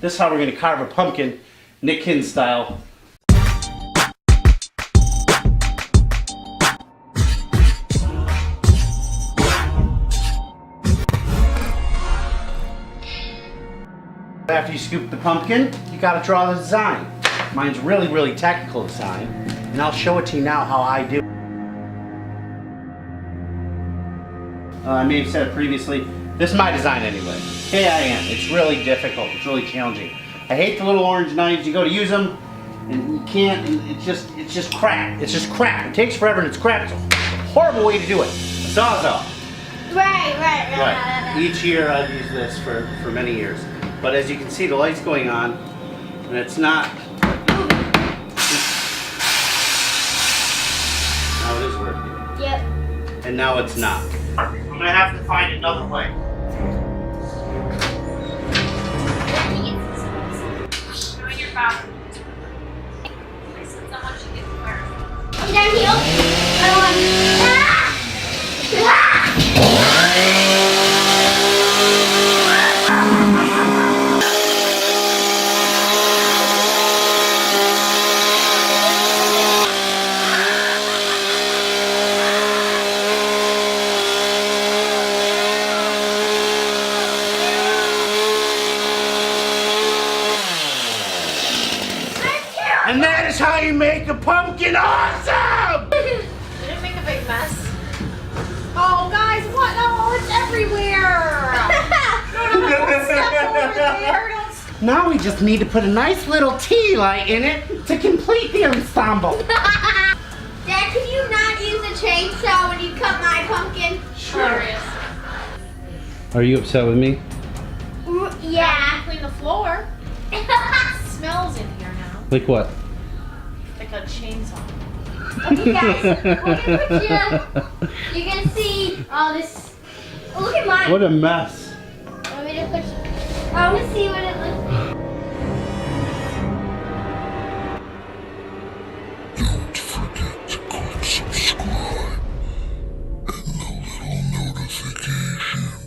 This is how we're going to carve a pumpkin, Nick Kin style. After you scoop the pumpkin, you got to draw the design. Mine's really, really technical design, and I'll show it to you now how I do. I may have said it previously. This is my design anyway. KIN. It's really difficult. It's really challenging. I hate the little orange knives. You go to use them, and you can't. It's just crap. It's just crap. It takes forever, and it's crap. It's a horrible way to do it. A Sawzall. Right. Each year I've used this for many years. But as you can see, the light's going on, and it's not. Now it is working. Yep. And now it's not. I'm gonna have to find another way. Doing your bathroom. Listen, someone should get to work. I'm down here. And that is how you make a pumpkin awesome! Did it make a big mess? Oh, guys, what? No, it's everywhere. Now we just need to put a nice little tea light in it to complete the ensemble. Dad, can you not use a chainsaw when you cut my pumpkin? Hilarious. Are you upset with me? Yeah. Clean the floor. It smells in here now. Like what? Like a chainsaw. Okay, guys, we're gonna put you're gonna see all this. Oh, look at mine. What a mess. Want me to put? I want to see what it looks like. Don't forget to click subscribe and the little notification.